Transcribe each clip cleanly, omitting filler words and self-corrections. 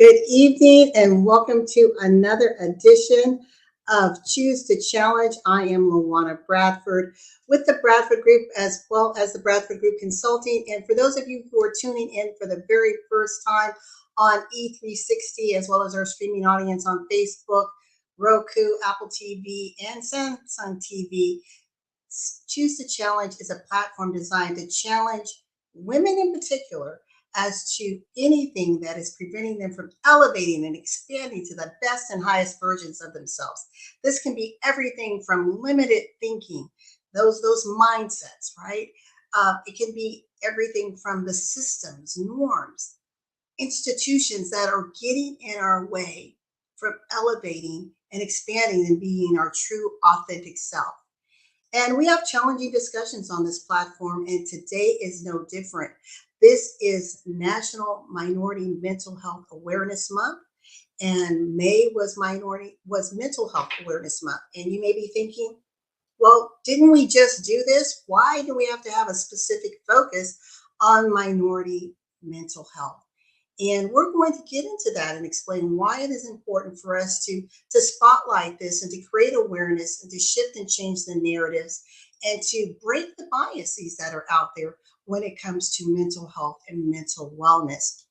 Good evening and welcome to another edition of Choose to Challenge. I am LaWanna Bradford with the Bradford Group as well as the Bradford Group Consulting. And for those of you who are tuning in for the very first time on E360 as well as our streaming audience on Facebook, Roku, Apple TV, and Samsung TV, Choose to Challenge is a platform designed to challenge women in particular as to anything that is preventing them from elevating and expanding to the best and highest versions of themselves. This can be everything from limited thinking, those mindsets, right? It can be everything from the systems, norms, institutions that are getting in our way from elevating and expanding and being our true authentic self. And we have challenging discussions on this platform, and today is no different. This is National Minority Mental Health Awareness Month, and May was Mental Health Awareness Month. And you may be thinking, well, didn't we just do this? Why do we have to have a specific focus on minority mental health? And we're going to get into that and explain why it is important for us to spotlight this and to create awareness and to shift and change the narratives and to break the biases that are out there when it comes to mental health and mental wellness.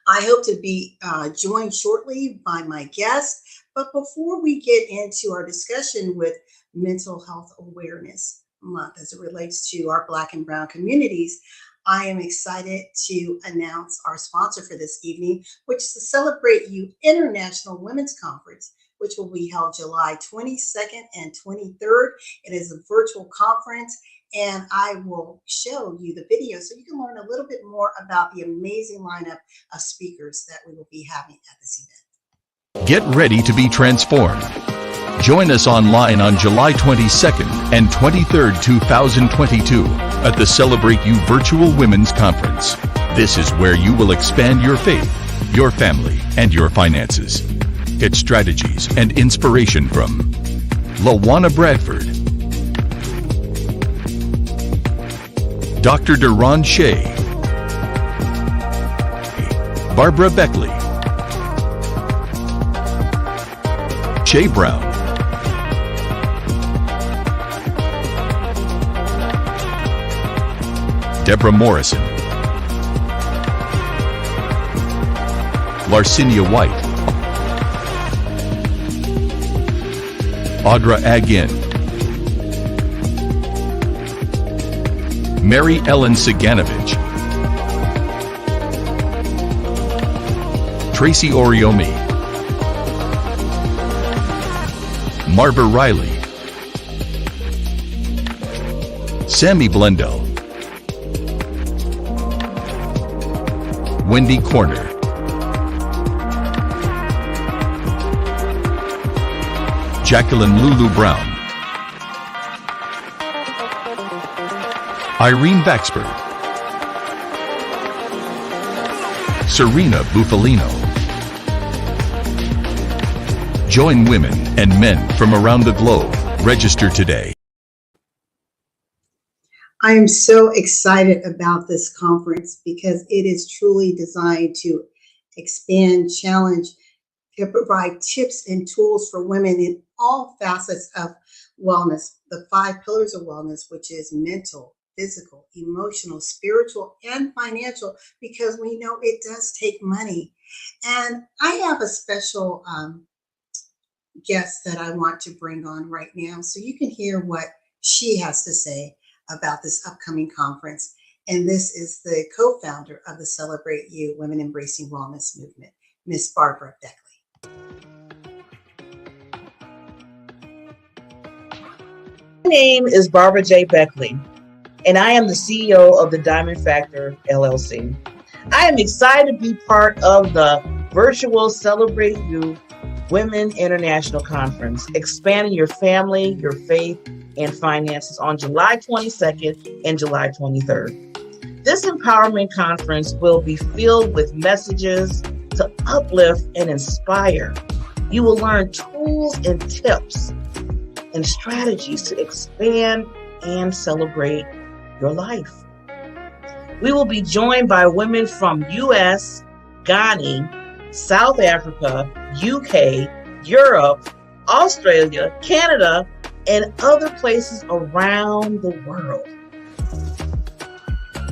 I hope to be joined shortly by my guest, but before we get into our discussion with Mental Health Awareness Month as it relates to our Black and Brown communities, I am excited to announce our sponsor for this evening, which is the Celebrate You International Women's Conference, which will be held July 22nd and 23rd. It is a virtual conference, and I will show you the video so you can learn a little bit more about the amazing lineup of speakers that we will be having at this event. Get ready to be transformed. Join us online on July 22nd and 23rd, 2022 at the Celebrate You Virtual Women's Conference. This is where you will expand your faith, your family, and your finances. Get strategies and inspiration from LaWanna Bradford, Dr. Duran Shea, Barbara Beckley, Shay Brown, Deborah Morrison, Larcinia White, Audra Agin, Mary Ellen Siganovich, Tracy Oriomi, Marva Riley, Sammy Blendell, Wendy Corner, Jacqueline Lulu Brown, Irene Baxford, Serena Bufalino. Join women and men from around the globe. Register today. I am so excited about this conference because it is truly designed to expand, challenge, to provide tips and tools for women in all facets of wellness, the 5 pillars of wellness, which is mental, physical, emotional, spiritual, and financial, because we know it does take money. And I have a special guest that I want to bring on right now so you can hear what she has to say about this upcoming conference. And this is the co-founder of the Celebrate You Women Embracing Wellness movement, Miss Barbara Beckley. My name is Barbara J. Beckley, and I am the CEO of the Diamond Factor LLC. I am excited to be part of the virtual Celebrate You Women International Conference, expanding your family, your faith, and finances on July 22nd and July 23rd. This empowerment conference will be filled with messages to uplift and inspire. You will learn tools and tips and strategies to expand and celebrate your life. We will be joined by women from U.S., Ghana, South Africa, UK, Europe, Australia, Canada, and other places around the world.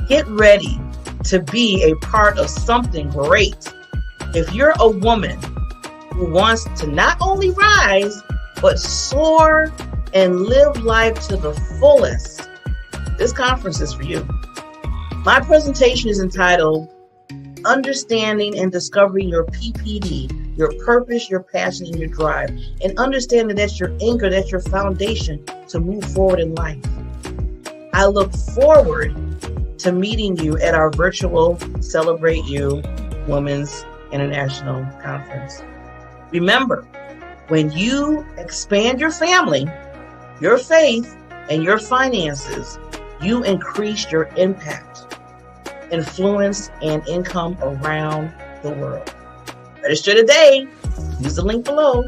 Get ready to be a part of something great. If you're a woman who wants to not only rise, but soar and live life to the fullest, this conference is for you. My presentation is entitled Understanding and Discovering Your PPD, Your Purpose, Your Passion, and Your Drive, and understanding that's your anchor, that's your foundation to move forward in life. I look forward to meeting you at our virtual Celebrate You Women's International Conference. Remember, when you expand your family, your faith, and your finances, you increase your impact, influence, and income around the world. Register today. Use the link below.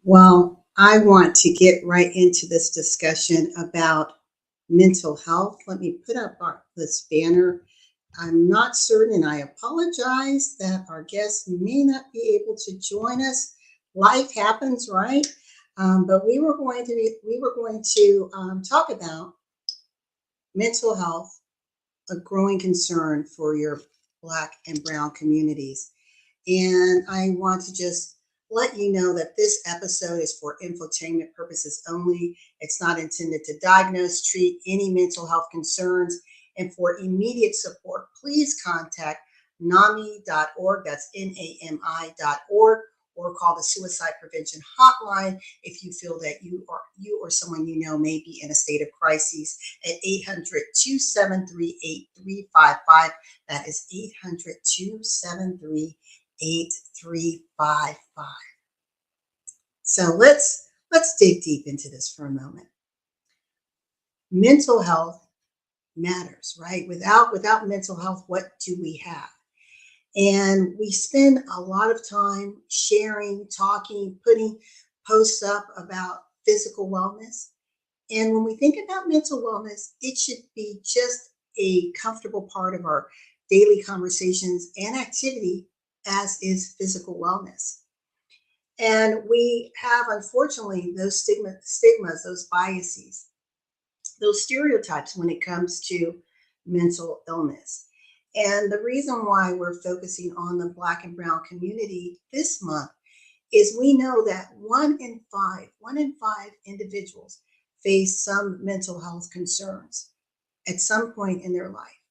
Well, I want to get right into this discussion about mental health. Let me put up this banner. I'm not certain, I apologize that our guests may not be able to join us. Life happens, right? But we were going to talk about mental health, a growing concern for your Black and Brown communities. And I want to just let you know that this episode is for infotainment purposes only. It's not intended to diagnose, treat any mental health concerns. And for immediate support, please contact NAMI.org, that's NAMI.org, or call the Suicide Prevention Hotline if you feel that you or someone you know may be in a state of crisis at 800-273-8355. That is 800-273-8355. So let's dig deep into this for a moment. Mental health matters, right? Without mental health, what do we have? And we spend a lot of time sharing, talking, putting posts up about physical wellness. And when we think about mental wellness, it should be just a comfortable part of our daily conversations and activity, as is physical wellness. And we have, unfortunately, those stigmas, those biases, those stereotypes when it comes to mental illness. And the reason why we're focusing on the Black and Brown community this month is we know that one in five individuals face some mental health concerns at some point in their life.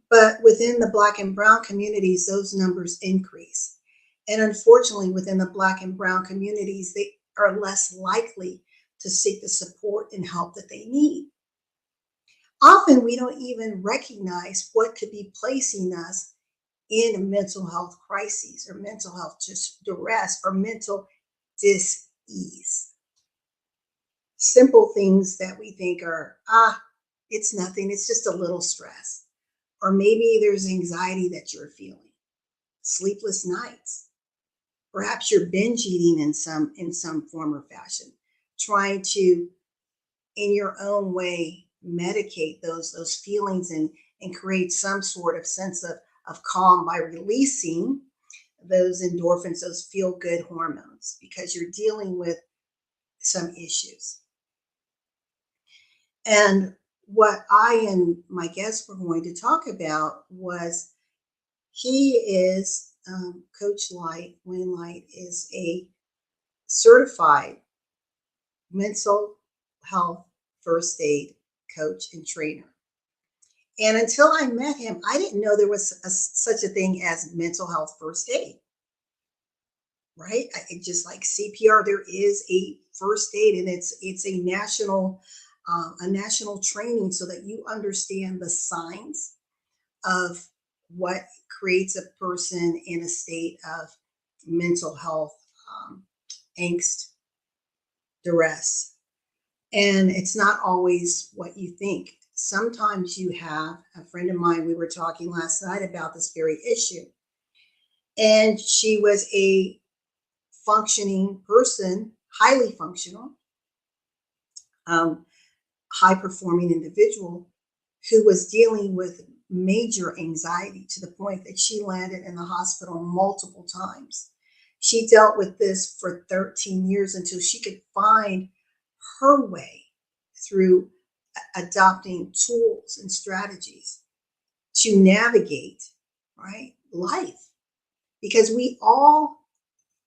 But within the Black and Brown communities, those numbers increase. And unfortunately, within the Black and Brown communities, they are less likely to seek the support and help that they need. Often we don't even recognize what could be placing us in a mental health crisis or mental health duress or mental dis-ease. Simple things that we think are, it's nothing, it's just a little stress. Or maybe there's anxiety that you're feeling, sleepless nights. Perhaps you're binge eating in some form or fashion, trying to, in your own way, medicate those feelings and create some sort of sense of calm by releasing those endorphins, those feel-good hormones, because you're dealing with some issues. And what I and my guests were going to talk about was, he is Coach Lyte. Wayne Lyte is a certified mental health first aid coach and trainer. And until I met him, I didn't know there was such a thing as mental health first aid, right? Just like CPR, there is a first aid, and it's a national training so that you understand the signs of what creates a person in a state of mental health angst, duress. And it's not always what you think. Sometimes you have a friend of mine, we were talking last night about this very issue. And she was a functioning person, highly functional, um, high performing individual who was dealing with major anxiety to the point that she landed in the hospital multiple times. She dealt with this for 13 years until she could find her way through adopting tools and strategies to navigate, right, life. Because we all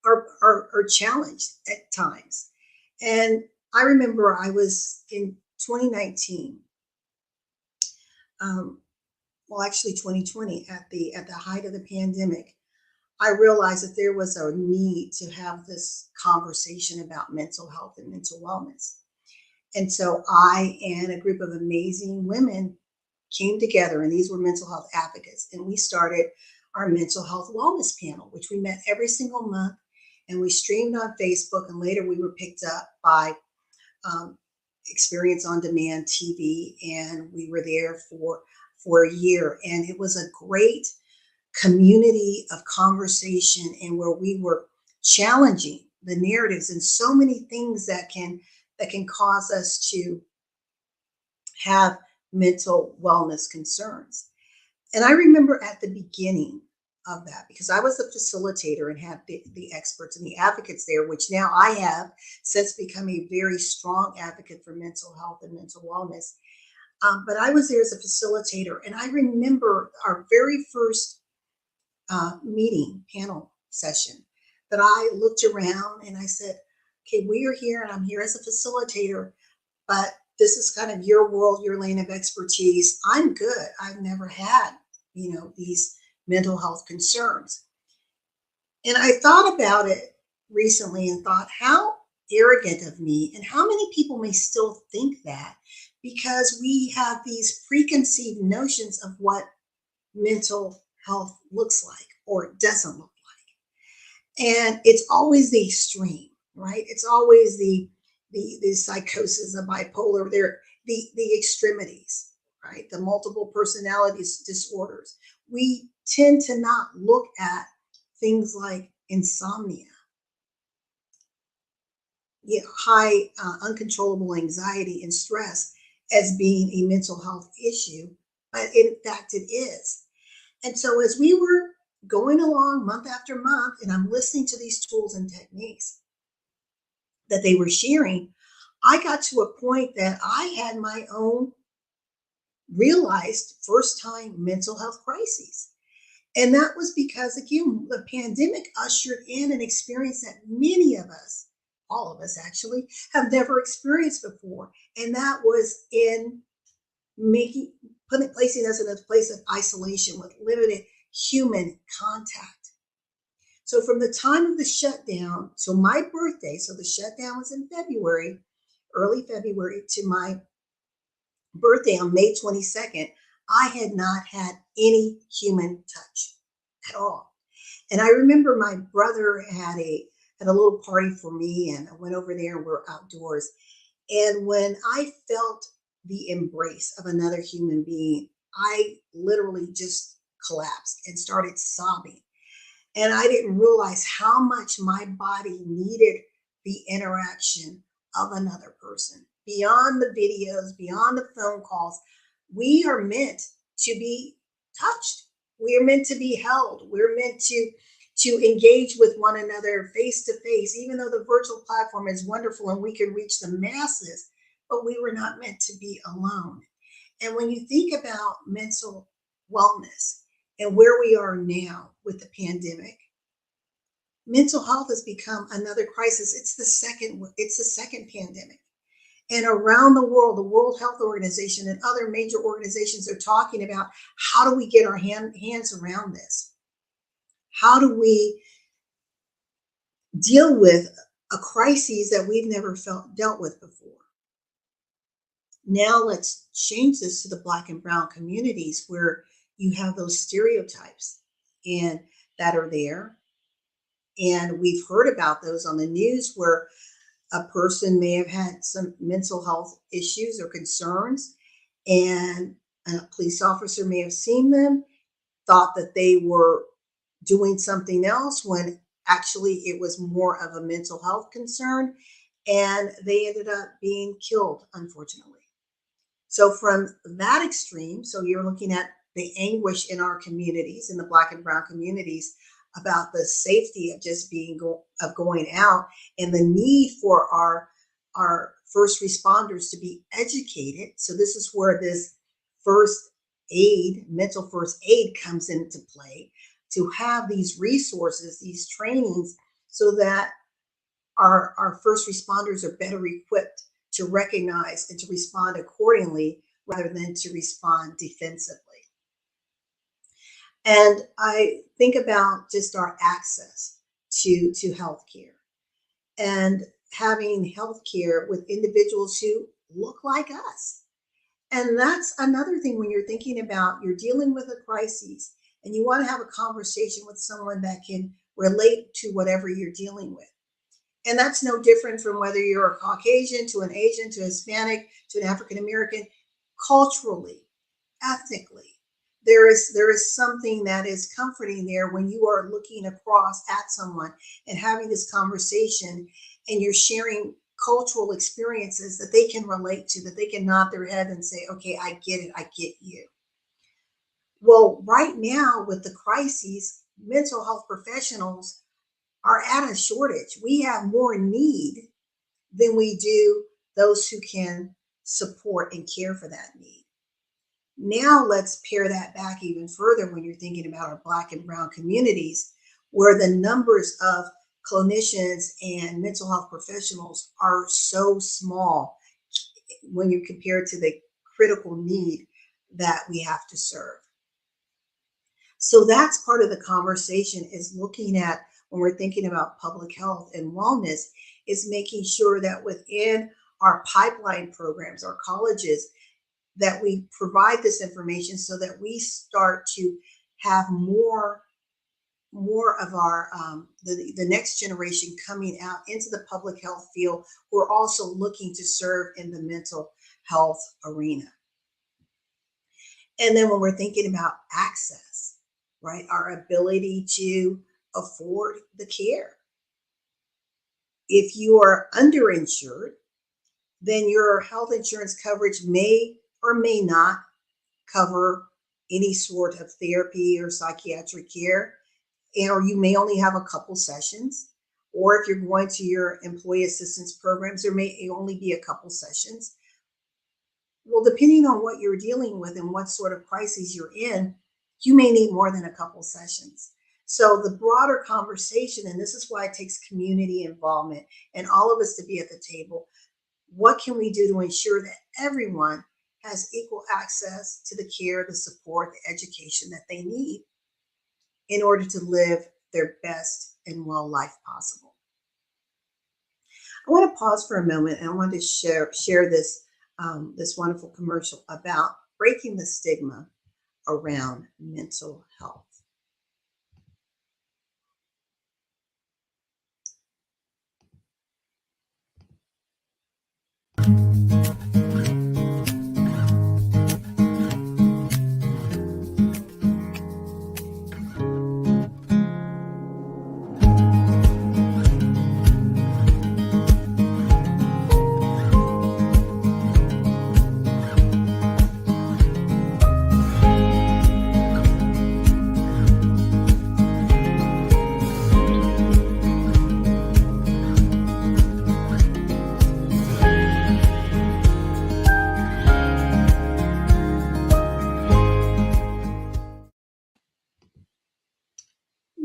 are challenged at times. And I remember I was in 2019, well, actually 2020, at the height of the pandemic. I realized that there was a need to have this conversation about mental health and mental wellness. And so I and a group of amazing women came together, and these were mental health advocates, and we started our mental health wellness panel, which we met every single month, and we streamed on Facebook, and later we were picked up by um, Experience on Demand TV, and we were there for a year, and it was a great community of conversation, and where we were challenging the narratives and so many things that can cause us to have mental wellness concerns. And I remember at the beginning of that, because I was the facilitator and had the experts and the advocates there, which now I have since become a very strong advocate for mental health and mental wellness. But I was there as a facilitator, and I remember our very first meeting, panel session, that I looked around and I said, okay, we are here and I'm here as a facilitator, but this is kind of your world, your lane of expertise. I'm good. I've never had, these mental health concerns. And I thought about it recently and thought, how arrogant of me, and how many people may still think that, because we have these preconceived notions of what mental health looks like or doesn't look like. And it's always the extreme, right? It's always the psychosis, the bipolar, they're the extremities, right? The multiple personalities disorders. We tend to not look at things like insomnia, high uncontrollable anxiety and stress as being a mental health issue, but in fact it is. And so as we were going along month after month, and I'm listening to these tools and techniques that they were sharing, I got to a point that I had my own realized first time mental health crises. And that was because, again, the pandemic ushered in an experience that many of us, all of us actually, have never experienced before. And that was in placing us in a place of isolation with limited human contact. So from the time of the shutdown to my birthday, so the shutdown was in February, early February, to my birthday on May 22nd, I had not had any human touch at all. And I remember my brother had a little party for me, and I went over there and we're outdoors. And when I felt the embrace of another human being, I literally just collapsed and started sobbing. And I didn't realize how much my body needed the interaction of another person. Beyond the videos, beyond the phone calls, we are meant to be touched. We are meant to be held. We're meant to engage with one another face to face, even though the virtual platform is wonderful and we can reach the masses, but we were not meant to be alone. And when you think about mental wellness and where we are now with the pandemic, mental health has become another crisis. It's the second pandemic. And around the world, the World Health Organization and other major organizations are talking about, how do we get our hands around this? How do we deal with a crisis that we've never dealt with before? Now let's change this to the Black and Brown communities, where you have those stereotypes and that are there. And we've heard about those on the news, where a person may have had some mental health issues or concerns, and a police officer may have seen them, thought that they were doing something else when actually it was more of a mental health concern. and they ended up being killed, unfortunately. So from that extreme, so you're looking at the anguish in our communities, in the Black and Brown communities, about the safety of just of going out, and the need for our first responders to be educated. So this is where this first aid, mental first aid, comes into play, to have these resources, these trainings, so that our first responders are better equipped to recognize and to respond accordingly rather than to respond defensively. And I think about just our access to healthcare, and having healthcare with individuals who look like us. And that's another thing when you're thinking about, you're dealing with a crisis and you want to have a conversation with someone that can relate to whatever you're dealing with. And that's no different from whether you're a Caucasian to an Asian to a Hispanic to an African American. Culturally, ethnically, there is something that is comforting there when you are looking across at someone and having this conversation, and you're sharing cultural experiences that they can relate to, that they can nod their head and say, okay, I get it, I get you. Well, right now with the crises, mental health professionals are at a shortage. We have more need than we do those who can support and care for that need. Now let's pare that back even further when you're thinking about our Black and Brown communities, where the numbers of clinicians and mental health professionals are so small when you compare it to the critical need that we have to serve. So that's part of the conversation, is looking at, when we're thinking about public health and wellness, is making sure that within our pipeline programs, our colleges, that we provide this information so that we start to have more of our the next generation coming out into the public health field, who are also looking to serve in the mental health arena. And then when we're thinking about access, right, our ability to afford the care. If you are underinsured, then your health insurance coverage may or may not cover any sort of therapy or psychiatric care, or you may only have a couple sessions. Or if you're going to your employee assistance programs, there may only be a couple sessions. Well, depending on what you're dealing with and what sort of crisis you're in, you may need more than a couple sessions. So the broader conversation, and this is why it takes community involvement and all of us to be at the table. What can we do to ensure that everyone has equal access to the care, the support, the education that they need in order to live their best and well life possible? I want to pause for a moment, and I want to share this this wonderful commercial about breaking the stigma around mental health.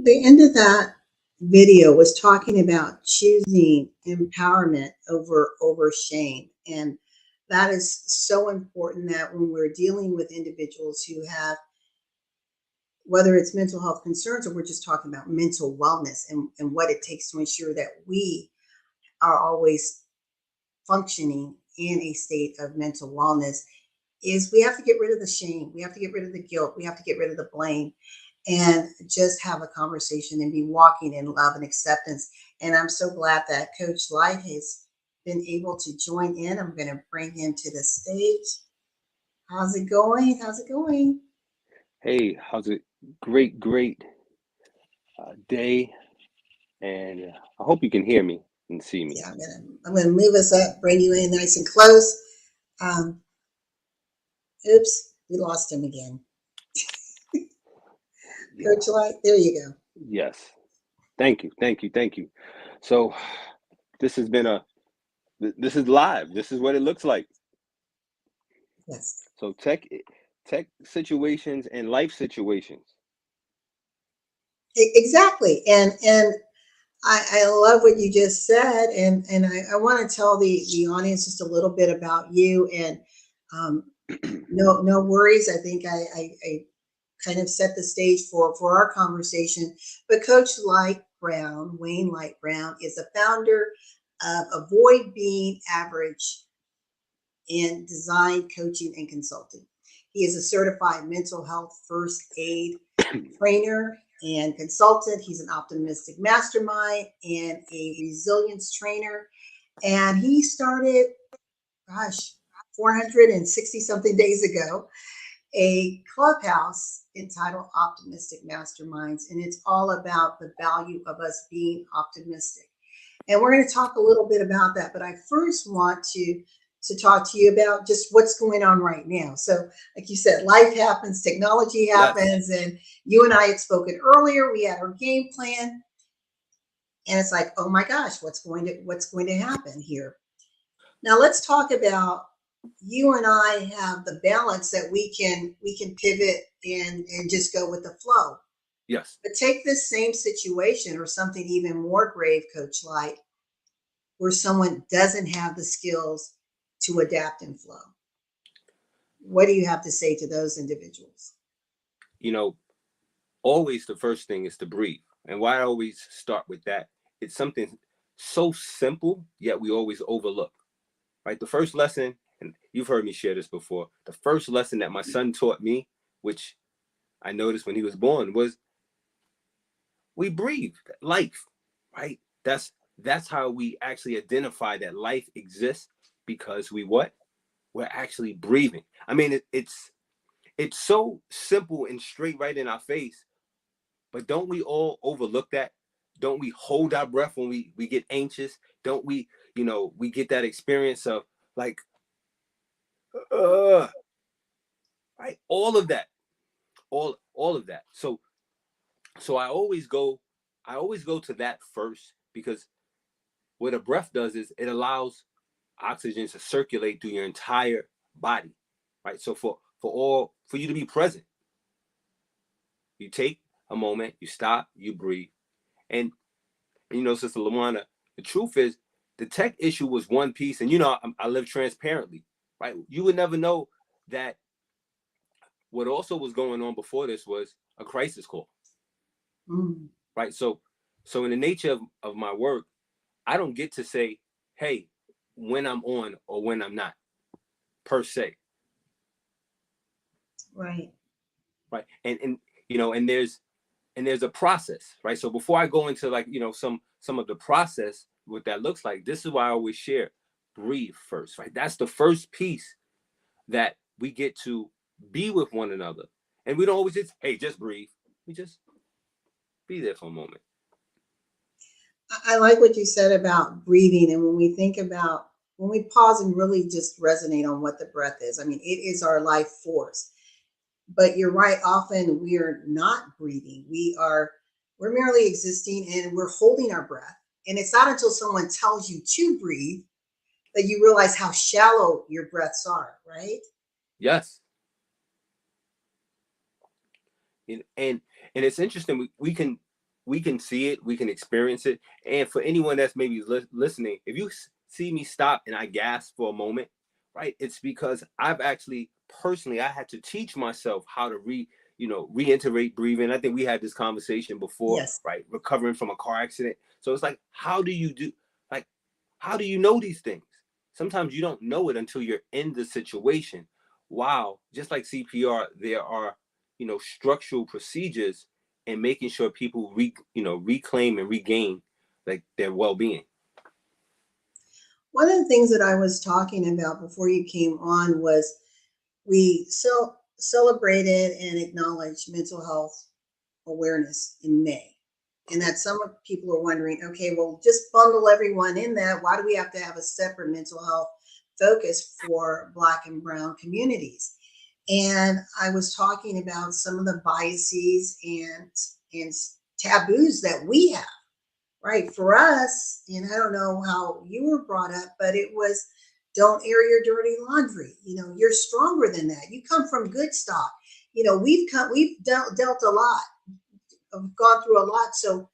The end of that video was talking about choosing empowerment over shame, and that is so important, that when we're dealing with individuals who have, whether it's mental health concerns or we're just talking about mental wellness, and what it takes to ensure that we are always functioning in a state of mental wellness, is we have to get rid of the shame, we have to get rid of the guilt, we have to get rid of the blame, and just have a conversation and be walking in love and acceptance. And I'm so glad that Coach Lyte has been able to join in. I'm going to bring him to the stage. How's it going? How's it going? Hey, how's it? Great day. And I hope you can hear me. and see me. Yeah, I'm gonna move us up, bring you in nice and close. Um, oops, we lost him again. Yeah. Coach Lyte, there you go. Yes. Thank you. Thank you. Thank you. So this has been this is live. This is what it looks like. Yes, So tech situations and life situations. exactly. And I love what you just said, and I want to tell the audience just a little bit about you. And um, no worries. I think I kind of set the stage for our conversation. But Coach Lyte Brown, Wayne Lyte Brown, is the founder of Avoid Being Average in design, coaching, and consulting. He is a certified mental health first aid trainer and consultant. He's an optimistic mastermind and a resilience trainer. And he started, gosh, 460 something days ago, a clubhouse entitled Optimistic Masterminds. And it's all about the value of us being optimistic. And we're going to talk a little bit about that. But I first want to talk to you about just what's going on right now. So, like you said, life happens, technology Yes. happens, and you and I had spoken earlier. We had our game plan, and it's like, oh my gosh, what's going to happen here? Now, let's talk about you and I have the balance that we can pivot and just go with the flow. Yes. But take this same situation or something even more grave, Coach Light, where someone doesn't have the skills to adapt and flow. What do you have to say to those individuals? You know, always the first thing is to breathe. And why I always start with that, it's something so simple, yet we always overlook. Right? The first lesson, and you've heard me share this before, the first lesson that my son taught me, which I noticed when he was born, was we breathe life, right? That's how we actually identify that life exists, because we what? We're actually breathing. I mean, it's so simple and straight right in our face, but don't we all overlook that? Don't we hold our breath when we get anxious? Don't we, we get that experience of like, uh, right? All of that, all of that. So I always go to that first, because what a breath does is it allows oxygen to circulate through your entire body, right? So for you to be present, you take a moment, you stop, you breathe, and Sister LaWanna, the truth is, the tech issue was one piece, and I live transparently, right? You would never know that what also was going on before this was a crisis call, Mm, right? So in the nature of my work, I don't get to say, hey, when I'm on or when I'm not, per se, right. right? And there's a process, right? So before I go into like some of the process, what that looks like, this is why I always share: breathe first, right? That's the first piece that we get to be with one another, and we don't always just, hey, just breathe. We just be there for a moment. I like what you said about breathing. And when we pause and really just resonate on what the breath is, I mean, it is our life force. But you're right, often we are not breathing. We're merely existing and we're holding our breath. And it's not until someone tells you to breathe that you realize how shallow your breaths are, right? Yes. And it's interesting. We can see it, we can experience it. And for anyone that's maybe listening, if you see me stop and I gasp for a moment, right, it's because I've actually personally, I had to teach myself how to reiterate breathing. I think we had this conversation before, Yes. right? Recovering from a car accident. So it's like, how do you know these things? Sometimes you don't know it until you're in the situation. Wow, just like CPR, there are structural procedures and making sure people reclaim and regain like their well-being. One of the things that I was talking about before you came on was we celebrated and acknowledged Mental Health Awareness in May. And that some people are wondering, okay, well, just bundle everyone in that. Why do we have to have a separate mental health focus for Black and Brown communities? And I was talking about some of the biases and taboos that we have, right? For us, and I don't know how you were brought up, but it was don't air your dirty laundry. You're stronger than that. You come from good stock. We've dealt a lot, have gone through a lot, so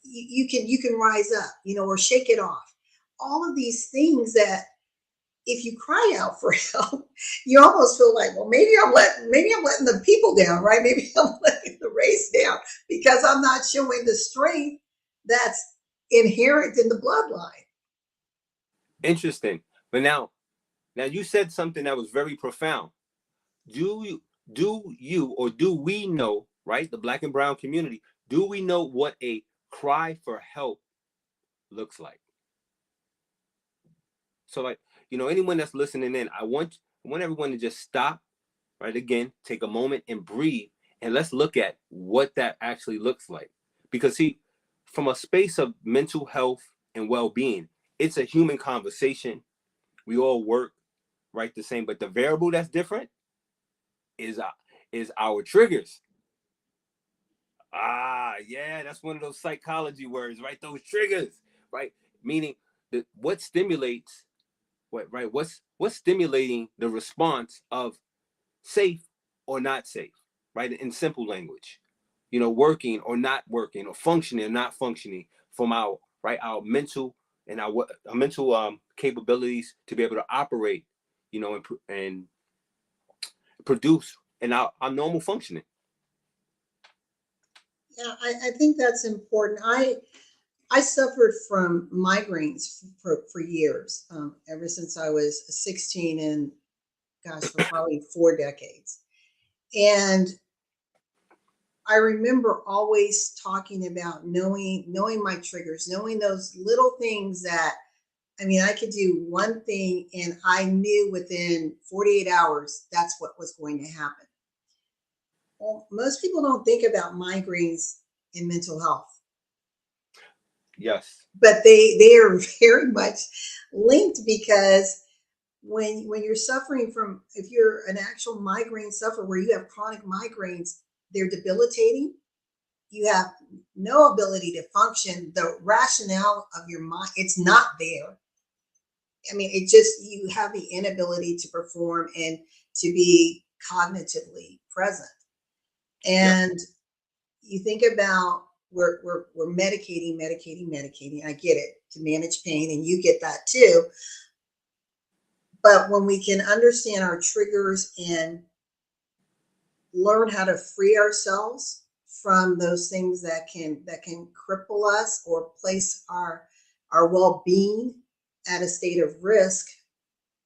you can rise up, or shake it off. All of these things that if you cry out for help, you almost feel like, well, maybe I'm letting the people down, right? Maybe I'm letting the race down because I'm not showing the strength that's inherent in the bloodline. Interesting. But now you said something that was very profound. Do you or do we know, right? The Black and Brown community, do we know what a cry for help looks like? So like, anyone that's listening in, I want everyone to just stop, right? Again, take a moment and breathe, and let's look at what that actually looks like. Because see, from a space of mental health and well-being, it's a human conversation. We all work, right, the same, but the variable that's different is our triggers. Yeah, that's one of those psychology words, right? Those triggers, right? Meaning that what stimulates what's stimulating the response of safe or not safe, right? In simple language, working or not working, or functioning or not functioning from our mental and our mental capabilities to be able to operate, and produce in our normal functioning. Yeah, I think that's important. I suffered from migraines for years, ever since I was 16, and gosh, for probably 4 decades. And I remember always talking about knowing my triggers, knowing those little things that, I could do one thing and I knew within 48 hours that's what was going to happen. Well, most people don't think about migraines in mental health. Yes. But they are very much linked, because when you're suffering from, if you're an actual migraine sufferer where you have chronic migraines, they're debilitating. You have no ability to function. The rationale of your mind, it's not there. It just, you have the inability to perform and to be cognitively present. And you think about, we're medicating. I get it, to manage pain, and you get that too. But when we can understand our triggers and learn how to free ourselves from those things that can cripple us or place our well-being at a state of risk,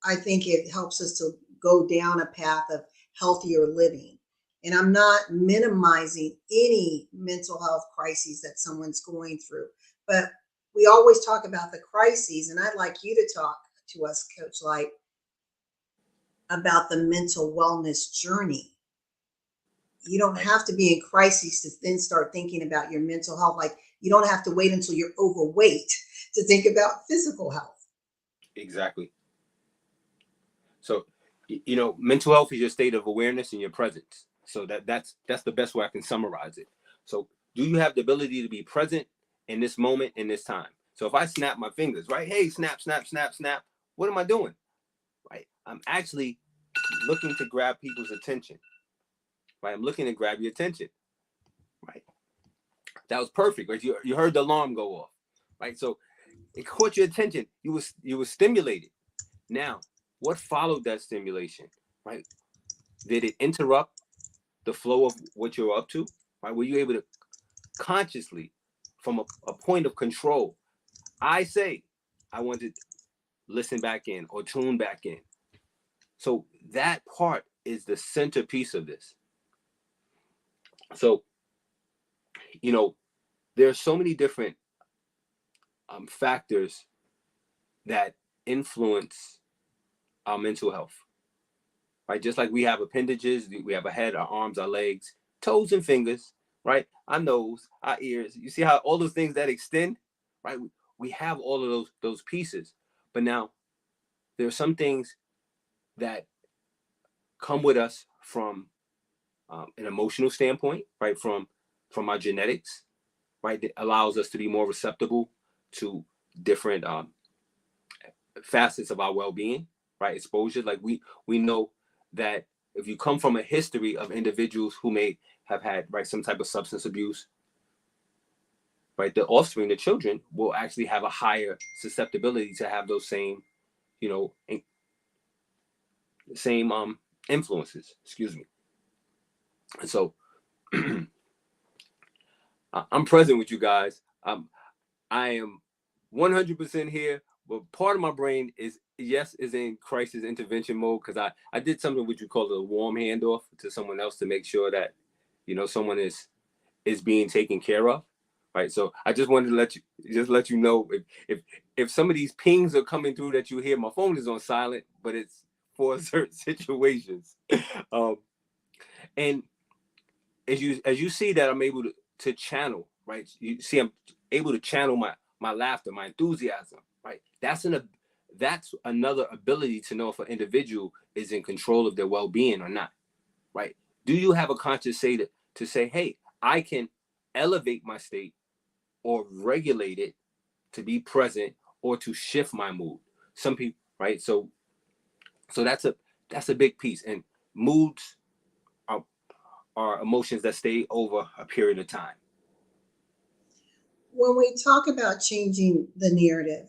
I think it helps us to go down a path of healthier living. And I'm not minimizing any mental health crises that someone's going through, but we always talk about the crises, and I'd like you to talk to us, Coach Lyte, about the mental wellness journey. You don't have to be in crises to then start thinking about your mental health. Like, you don't have to wait until you're overweight to think about physical health. Exactly. So, mental health is your state of awareness and your presence. So that's the best way I can summarize it. So, do you have the ability to be present in this moment, in this time? So if I snap my fingers, right? Hey, snap, snap, snap, snap. What am I doing? Right? I'm actually looking to grab people's attention. Right? I'm looking to grab your attention. Right? That was perfect. Right? You heard the alarm go off. Right? So it caught your attention. You were stimulated. Now, what followed that stimulation? Right? Did it interrupt the flow of what you're up to? Right? Were you able to consciously, from a point of control, I want to listen back in or tune back in? So that part is the centerpiece of this. So, there are so many different factors that influence our mental health, right? Just like we have appendages, we have a head, our arms, our legs, toes and fingers, right? Our nose, our ears. You see how all those things that extend, right? We have all of those pieces. But now there are some things that come with us from an emotional standpoint, right? From our genetics, right? That allows us to be more receptible to different facets of our well-being, right? Exposure. Like we know that if you come from a history of individuals who may have had, right, some type of substance abuse, right, the offspring, the children will actually have a higher susceptibility to have those same, you know, same influences. Excuse me. And so I'm present with you guys. I am 100% here, but part of my brain is in crisis intervention mode because I did something which you call a warm handoff to someone else to make sure that, you know, someone is being taken care of, right? So I just wanted to let you know if some of these pings are coming through that you hear, my phone is on silent, but it's for certain situations. And as you see that I'm able to channel, right? You see I'm able to channel my laughter, my enthusiasm, right? That's another ability to know if an individual is in control of their well-being or not, right? Do you have a conscious to say, hey, I can elevate my state or regulate it to be present or to shift my mood? Some people, right? So that's a big piece. And moods are emotions that stay over a period of time. When we talk about changing the narrative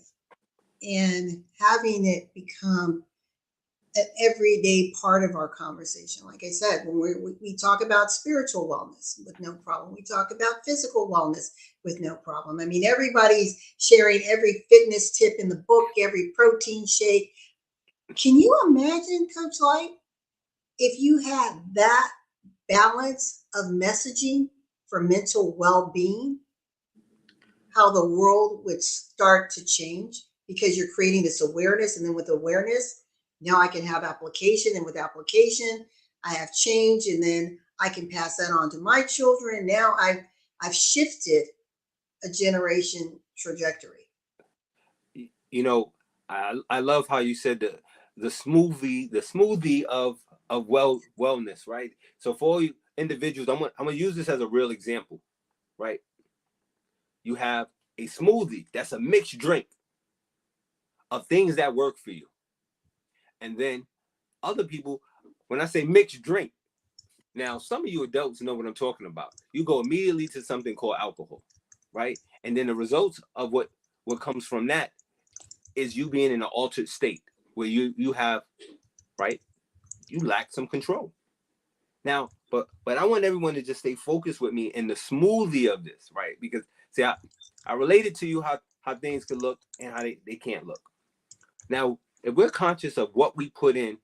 and having it become an everyday part of our conversation. Like I said, when we talk about spiritual wellness with no problem, we talk about physical wellness with no problem. I mean, everybody's sharing every fitness tip in the book, every protein shake. Can you imagine, Coach Lyte, if you had that balance of messaging for mental well-being, how the world would start to change because you're creating this awareness, and then with awareness, now I can have application, and with application, I have change, and then I can pass that on to my children. And now I've shifted a generation trajectory. You know, I love how you said the smoothie of wellness, right? So for all you individuals, I'm gonna use this as a real example, right? You have a smoothie that's a mixed drink of things that work for you. And then other people, when I say mixed drink, now some of you adults know what I'm talking about. You go immediately to something called alcohol, right? And then the results of what comes from that is you being in an altered state where you have, right, you lack some control. Now, but I want everyone to just stay focused with me in the smoothie of this, right? Because see, I related to you how things could look and how they can't look. Now, if we're conscious of what we put in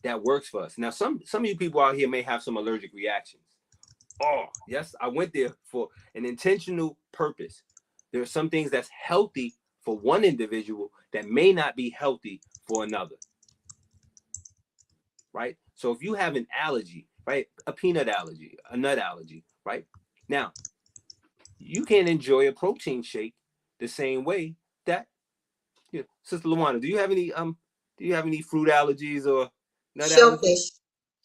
that works for us. Now, some of you people out here may have some allergic reactions. Oh, yes, I went there for an intentional purpose. There are some things that's healthy for one individual that may not be healthy for another, right? So if you have an allergy, right, a peanut allergy, a nut allergy, right? Now, you can enjoy a protein shake the same way that, you know, Sister LaWanna, do you have any fruit allergies or nut Shellfish.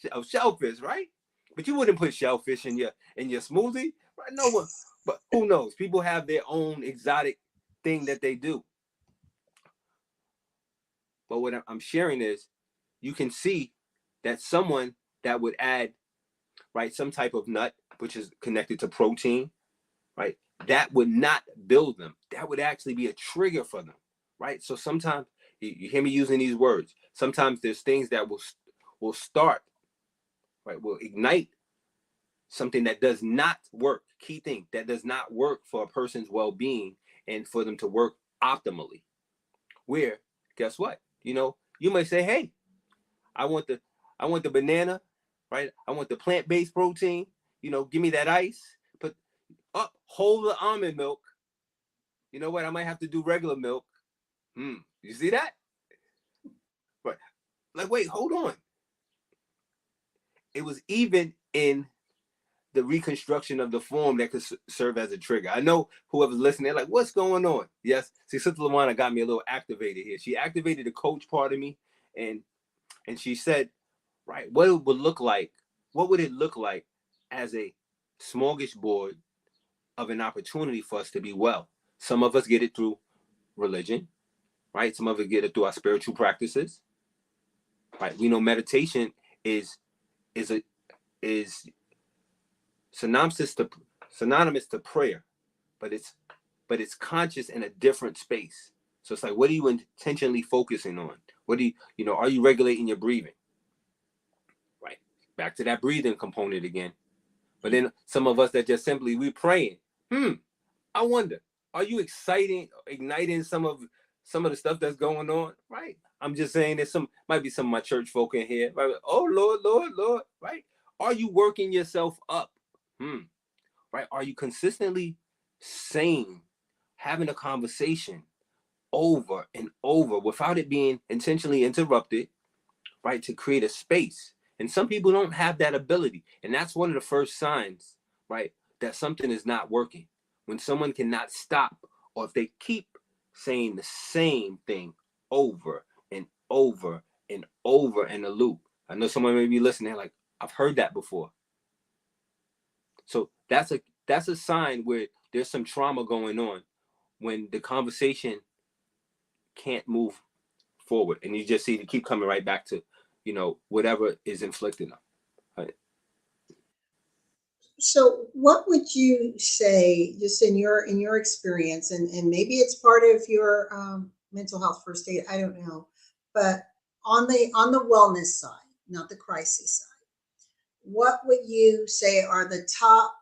allergies? Oh, shellfish, right? But you wouldn't put shellfish in your smoothie, right? No one, but who knows? People have their own exotic thing that they do. But what I'm sharing is, you can see that someone that would add, right, some type of nut, which is connected to protein, right, that would not build them. That would actually be a trigger for them, right? So sometimes you hear me using these words. Sometimes there's things that will start, right, will ignite something that does not work. Key thing that does not work for a person's well-being and for them to work optimally. Where, guess what? You know, you might say, hey, I want the banana, right? I want the plant-based protein. You know, give me that ice. Put up, hold the almond milk. You know what? I might have to do regular milk. You see that? Right. Like, wait, hold on. It was even in the reconstruction of the form that could serve as a trigger. I know whoever's listening, they're like, what's going on? Yes. See, Sister LaWanna got me a little activated here. She activated the coach part of me, and she said, right, what it would look like, what would it look like as a smorgasbord of an opportunity for us to be well? Some of us get it through religion, right? Some of us get it through our spiritual practices, right? We know meditation is synonymous to prayer, but it's conscious in a different space. So it's like, what are you intentionally focusing on? What do you are you regulating your breathing? Right. Back to that breathing component again. But then some of us that just simply, we praying. I wonder, are you igniting some of the stuff that's going on? Right. I'm just saying there's might be some of my church folk in here. Right? Oh, Lord, Lord, Lord. Right. Are you working yourself up? Right. Are you consistently saying, having a conversation over and over without it being intentionally interrupted, right, to create a space? And some people don't have that ability. And that's one of the first signs, right, that something is not working. When someone cannot stop, or if they keep saying the same thing over and over and over in a loop. I know someone may be listening like, I've heard that before. So that's a sign where there's some trauma going on, when the conversation can't move forward, and you just see it keep coming right back to, whatever is inflicted on. Right? So what would you say, just in your experience, and maybe it's part of your mental health first aid, I don't know, but on the wellness side, not the crisis side, what would you say are the top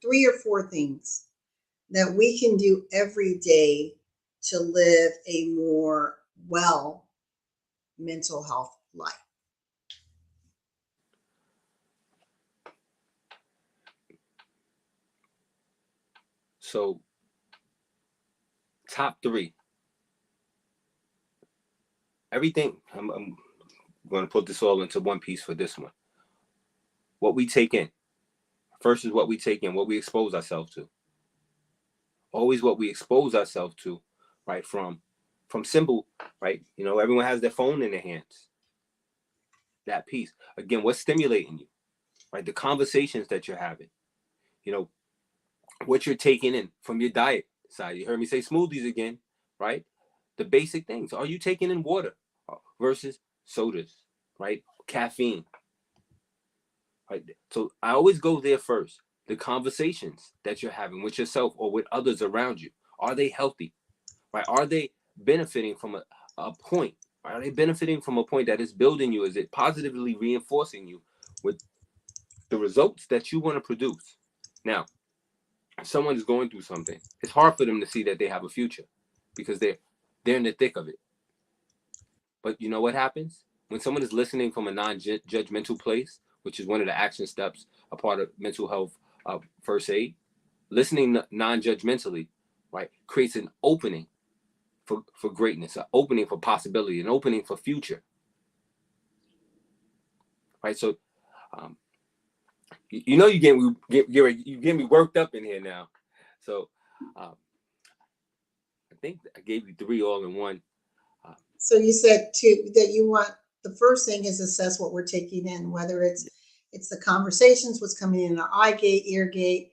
3 or 4 things that we can do every day to live a more well mental health life? So, top 3. Everything, I'm going to put this all into one piece for this one. What we take in. First is what we take in, what we expose ourselves to. Always what we expose ourselves to, right? From simple, right? Everyone has their phone in their hands. That piece. Again, what's stimulating you, right? The conversations that you're having, what you're taking in from your diet side. You heard me say smoothies again, right? The basic things. Are you taking in water versus sodas, right? Caffeine, right? So I always go there first. The conversations that you're having with yourself or with others around you, are they healthy, right? Are they benefiting from a point? Are they benefiting from a point that is building you? Is it positively reinforcing you with the results that you want to produce? Now, if someone is going through something, it's hard for them to see that they have a future because they're in the thick of it. But you know what happens? When someone is listening from a non-judgmental place, which is one of the action steps, a part of mental health first aid, listening non-judgmentally, right, creates an opening for greatness, an opening for possibility, an opening for future. Right. So, you get me worked up in here now. So, I think I gave you 3 all in one. So you said that you want, the first thing is assess what we're taking in, whether it's the conversations, what's coming in our eye gate, ear gate,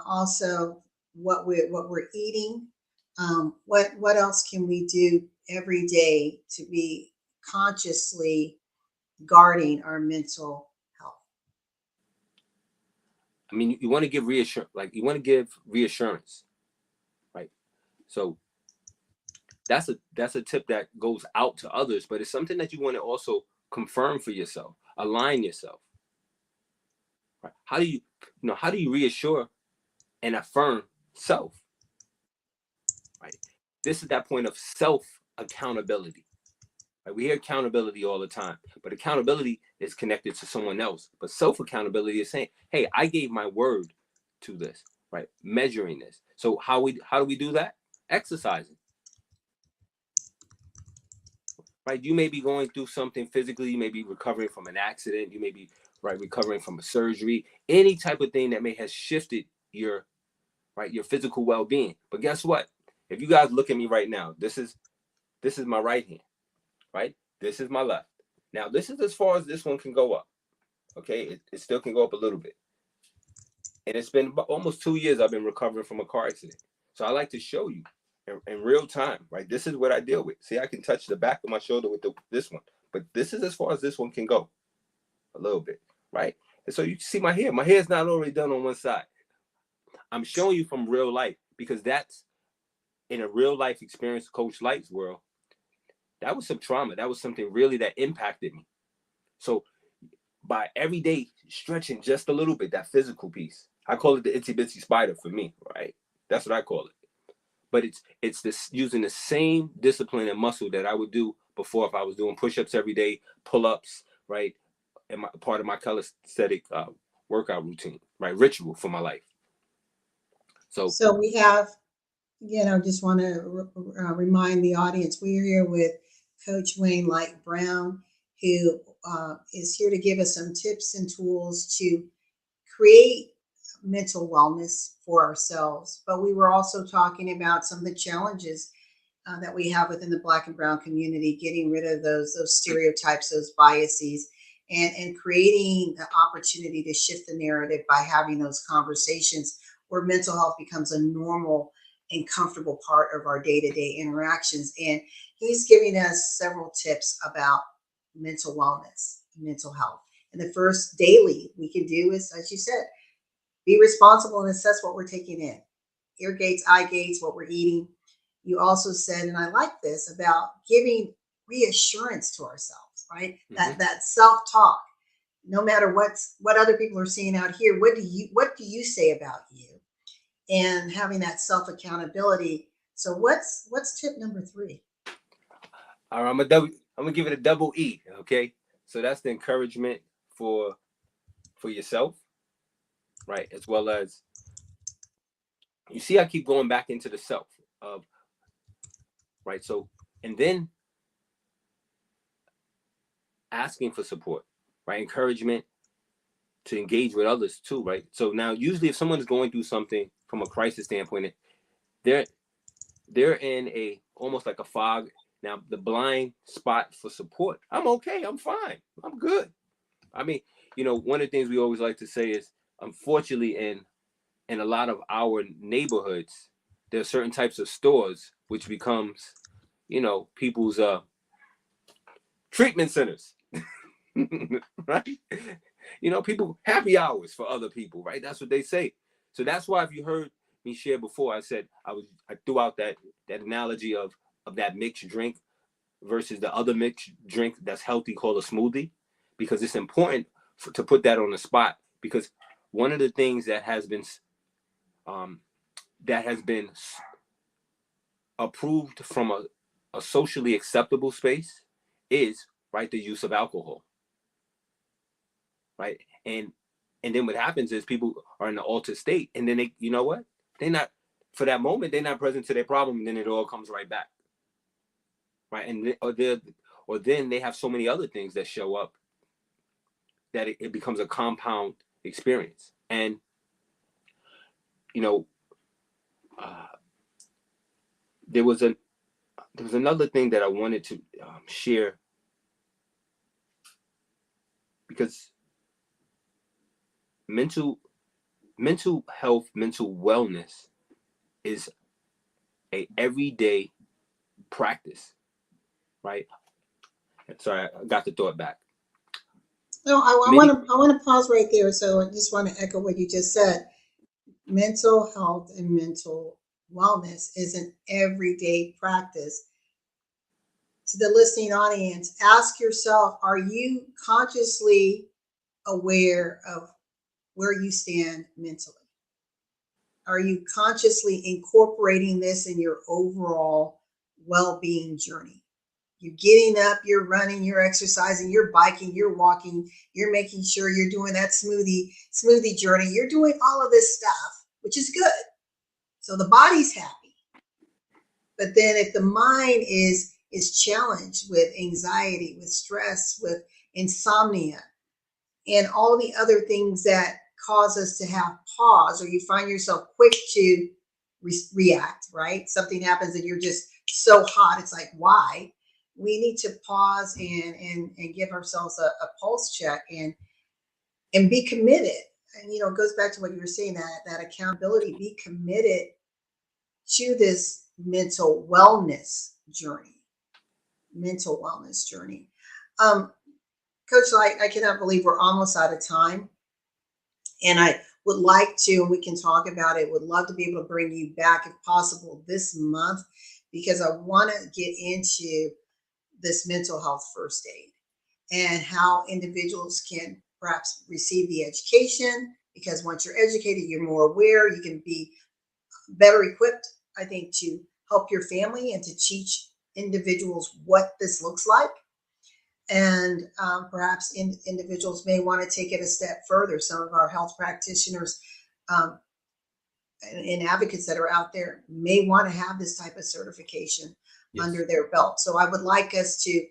also what we're eating. What else can we do every day to be consciously guarding our mental health? I mean, you want to give reassurance, right? So that's a tip that goes out to others, but it's something that you want to also confirm for yourself, align yourself. Right? How do you reassure and affirm self? Right. This is that point of self accountability. Right? We hear accountability all the time, but accountability is connected to someone else. But self accountability is saying, "Hey, I gave my word to this." Right? Measuring this. So how do we do that? Exercising. right? You may be going through something physically. You may be recovering from an accident. You may be recovering from a surgery, any type of thing that may have shifted your physical well-being. But guess what? If you guys look at me right now, this is my right hand, right? This is my left. Now, this is as far as this one can go up. Okay, it still can go up a little bit. And it's been almost 2 years I've been recovering from a car accident. So I like to show you in real time, right? This is what I deal with. See, I can touch the back of my shoulder with this one, but this is as far as this one can go, a little bit, right? And so you see my hair. My hair is not already done on one side. I'm showing you from real life because that's in a real life experience, Coach Lyte's world. That was some trauma. That was something really that impacted me. So by every day stretching just a little bit, that physical piece, I call it the itsy bitsy spider for me, right? That's what I call it. But it's this using the same discipline and muscle that I would do before if I was doing push-ups every day, pull-ups, right? And part of my calisthenic workout routine, right? Ritual for my life. So we have, just want to remind the audience, we're here with Coach Wayne Lyte Brown, who is here to give us some tips and tools to create mental wellness for ourselves. But we were also talking about some of the challenges that we have within the Black and Brown community, getting rid of those stereotypes, those biases, and creating the opportunity to shift the narrative by having those conversations where mental health becomes a normal and comfortable part of our day-to-day interactions. And he's giving us several tips about mental wellness, mental health. And the first daily we can do is, as you said, be responsible and assess what we're taking in. Ear gates, eye gates, what we're eating. You also said, and I like this, about giving reassurance to ourselves, right? Mm-hmm. That self-talk. No matter what other people are seeing out here, what do you say about you? And having that self-accountability. So what's tip number 3? All right, I'm gonna give it a double E. Okay, so that's the encouragement for yourself, right? As well as, you see, I keep going back into the self of, right? So, and then asking for support, right? Encouragement to engage with others too, right? So now, usually, if someone's going through something from a crisis standpoint, they're in a almost like a fog. Now, the blind spot for support, I'm okay, I'm fine, I'm good. I mean, one of the things we always like to say is, unfortunately, in a lot of our neighborhoods, there are certain types of stores which becomes, people's treatment centers, right? People happy hours for other people, right? That's what they say. So that's why, if you heard me share before, I said I threw out that analogy of that mixed drink versus the other mixed drink that's healthy called a smoothie, because it's important to put that on the spot, because one of the things that has been approved from a socially acceptable space is, right, the use of alcohol, right? And then what happens is people are in an altered state, and then they're not, for that moment, they're not present to their problem, and then it all comes right back, right? And or then they have so many other things that show up that it becomes a compound experience. And there was another thing that I wanted to share, because mental health, mental wellness is a everyday practice, right? Sorry, I got the thought back. No, I want to pause right there. So I just want to echo what you just said. Mental health and mental wellness is an everyday practice. To the listening audience, ask yourself, are you consciously aware of where you stand mentally? Are you consciously incorporating this in your overall well-being journey? You're getting up, you're running, you're exercising, you're biking, you're walking, you're making sure you're doing that smoothie journey. You're doing all of this stuff, which is good. So the body's happy. But then if the mind is is challenged with anxiety, with stress, with insomnia, and all the other things that cause us to have pause, or you find yourself quick to react, right? Something happens and you're just so hot, it's like, why? We need to pause and give ourselves a pulse check and be committed. And it goes back to what you were saying, that accountability, be committed to this mental wellness journey. Coach Lyte, I cannot believe we're almost out of time. And I would like to, and we can talk about it, would love to be able to bring you back if possible this month, because I want to get into this mental health first aid and how individuals can perhaps receive the education, because once you're educated, you're more aware, you can be better equipped, I think, to help your family and to teach individuals what this looks like. And perhaps individuals may want to take it a step further. Some of our health practitioners and advocates that are out there may want to have this type of certification under their belt. So I would like us to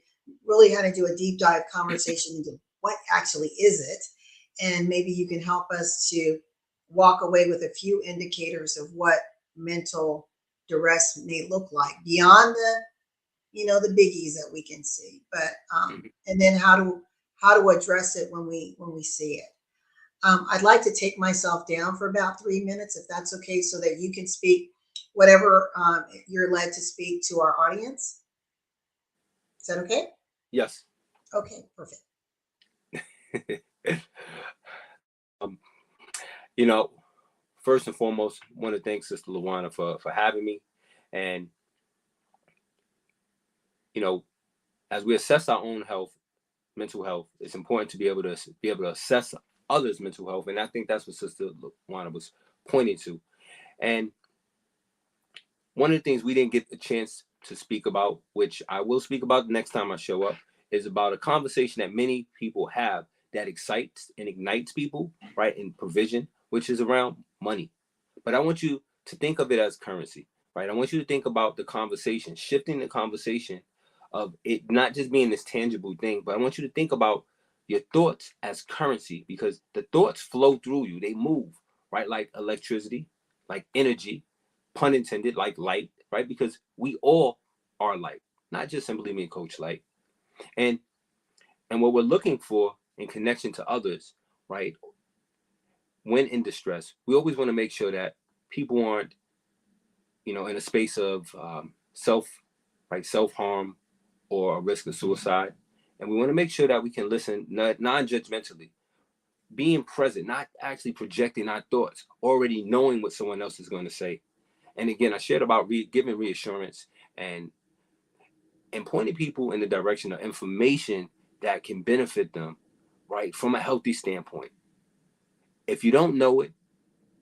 really kind of do a deep dive conversation into what actually is it. And maybe you can help us to walk away with a few indicators of what mental duress may look like beyond the biggies that we can see, but and then how to address it when we see it. I'd like to take myself down for about 3 minutes, if that's okay, so that you can speak whatever you're led to speak to our audience. Is that okay? Yes. Okay, perfect. First and foremost, I want to thank Sister LaWanna for having me. And as we assess our own mental health, it's important to be able to assess others' mental health. And I think that's what Sister LaWanna was pointing to. And one of the things we didn't get the chance to speak about, which I will speak about the next time I show up, is about a conversation that many people have that excites and ignites people, right, in provision, which is around money. But I want you to think of it as currency, right? I want you to think about the conversation, shifting the conversation of it not just being this tangible thing, but I want you to think about your thoughts as currency, because the thoughts flow through you. They move, right? Like electricity, like energy, pun intended, like light, right? Because we all are light, not just simply me and Coach Lyte. And what we're looking for in connection to others, right? When in distress, we always want to make sure that people aren't, in a space of self-harm or a risk of suicide. And we want to make sure that we can listen non-judgmentally, being present, not actually projecting our thoughts, already knowing what someone else is going to say. And again, I shared about giving reassurance and pointing people in the direction of information that can benefit them, right, from a healthy standpoint. If you don't know it,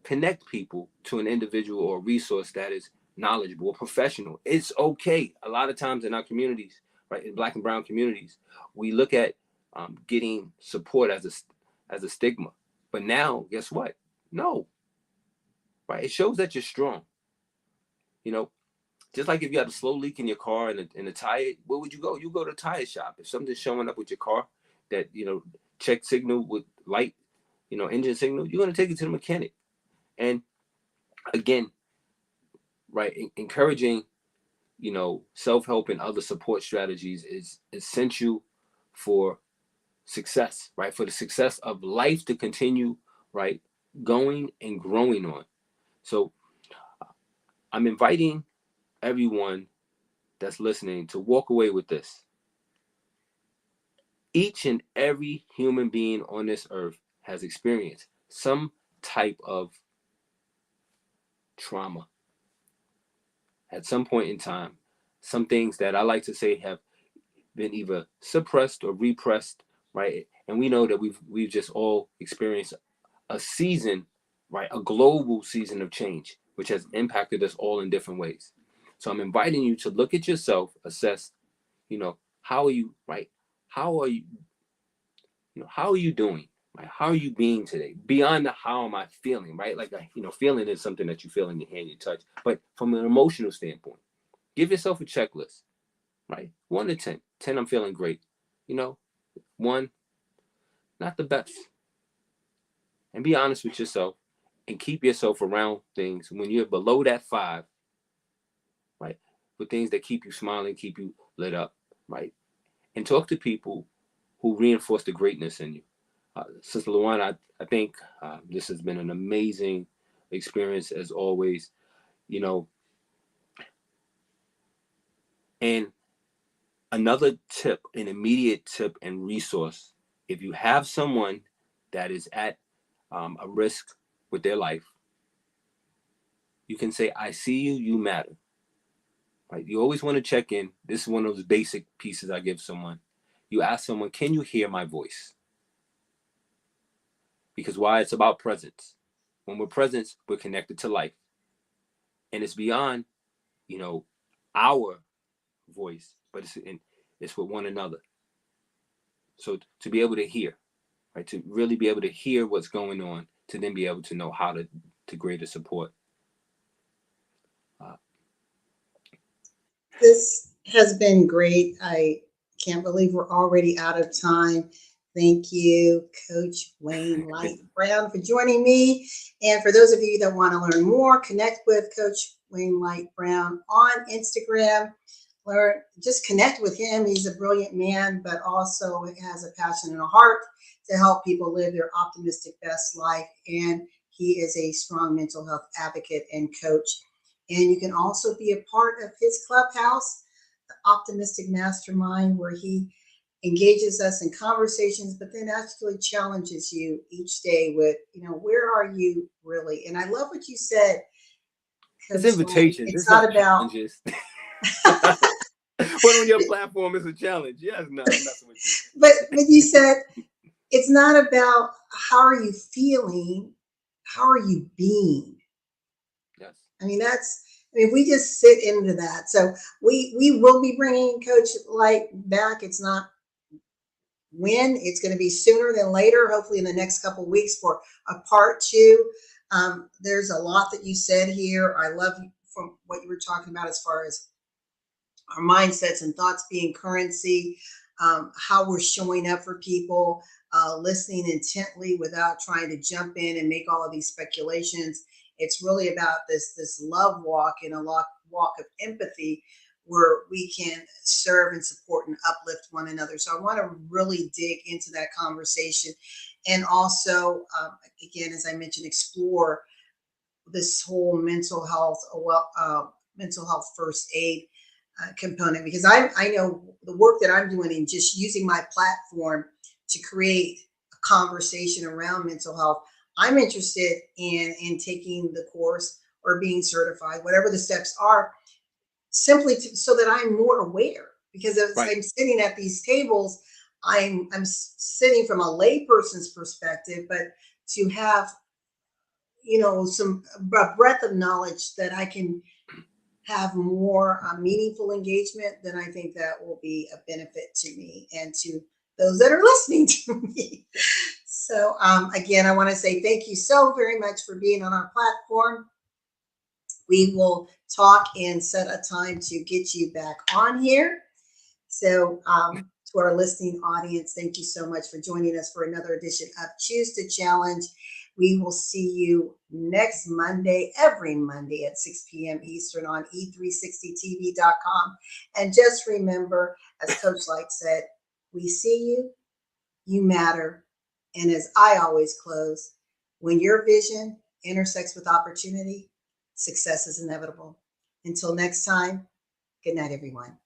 connect people to an individual or resource that is knowledgeable or professional. It's okay. A lot of times in our communities, right, in Black and brown communities, we look at getting support as a stigma. But now, guess what? No, right? It shows that you're strong. Just like if you had a slow leak in your car and a tire, where would you go? You go to a tire shop. If something's showing up with your car that, check signal with light, engine signal, you're going to take it to the mechanic. And again, right, encouraging, self-help and other support strategies is essential for success, right? For the success of life to continue, right, going and growing on. So I'm inviting everyone that's listening to walk away with this. Each and every human being on this earth has experienced some type of trauma at some point in time. Some things that I like to say have been either suppressed or repressed, right? And we know that we've just all experienced a season, right? A global season of change, which has impacted us all in different ways. So I'm inviting you to look at yourself, assess, how are you, right? How are you, how are you doing? Right? How are you being today? Beyond the how am I feeling, right? Like, feeling is something that you feel in your hand, you touch. But from an emotional standpoint, give yourself a checklist, right? 1 to 10. 10, I'm feeling great. 1, not the best. And be honest with yourself and keep yourself around things when you're below that 5, right? For things that keep you smiling, keep you lit up, right? And talk to people who reinforce the greatness in you. Sister LaWanna, I think this has been an amazing experience as always, and another tip, an immediate tip and resource, if you have someone that is at a risk with their life, you can say, I see you, you matter. Right? You always want to check in. This is one of those basic pieces I give someone. You ask someone, can you hear my voice? Because why? It's about presence. When we're present, we're connected to life. And it's beyond, our voice, but it's with one another. So to be able to hear, right? To really be able to hear what's going on, to then be able to know how to greater support. This has been great. I can't believe we're already out of time. Thank you, Coach Wayne Lyte Brown, for joining me. And for those of you that want to learn more, connect with Coach Wayne Lyte Brown on Instagram. Just connect with him. He's a brilliant man, but also has a passion and a heart to help people live their optimistic best life. And he is a strong mental health advocate and coach. And you can also be a part of his clubhouse, the Optimistic Mastermind, where he engages us in conversations, but then actually challenges you each day with, where are you really? And I love what you said, Coach. It's invitations. It's not about challenges. Put on your platform is a challenge. Yes, no, I'm messing with you. But you said it's not about how are you feeling, how are you being? Yes. If we just sit into that. So we will be bringing Coach Lyte back. It's not when, it's going to be sooner than later, hopefully in the next couple of weeks for a part 2. There's a lot that you said here. I love from what you were talking about as far as our mindsets and thoughts being currency, how we're showing up for people, listening intently without trying to jump in and make all of these speculations. It's really about this love walk and a walk of empathy where we can serve and support and uplift one another. So I want to really dig into that conversation. And also, again, as I mentioned, explore this whole mental health first aid component, because I know the work that I'm doing in just using my platform to create a conversation around mental health. I'm interested in taking the course or being certified, whatever the steps are, simply so that I'm more aware. Because as I'm sitting at these tables, I'm sitting from a layperson's perspective, but to have some breadth of knowledge that I can have more meaningful engagement, then I think that will be a benefit to me and to those that are listening to me. So again, I want to say thank you so very much for being on our platform. We will talk and set a time to get you back on here. So to our listening audience, thank you so much for joining us for another edition of Choose to Challenge. We will see you next Monday, every Monday at 6 p.m. Eastern on e360tv.com. And just remember, as Coach Lyte said, we see you, you matter. And as I always close, when your vision intersects with opportunity, success is inevitable. Until next time, good night, everyone.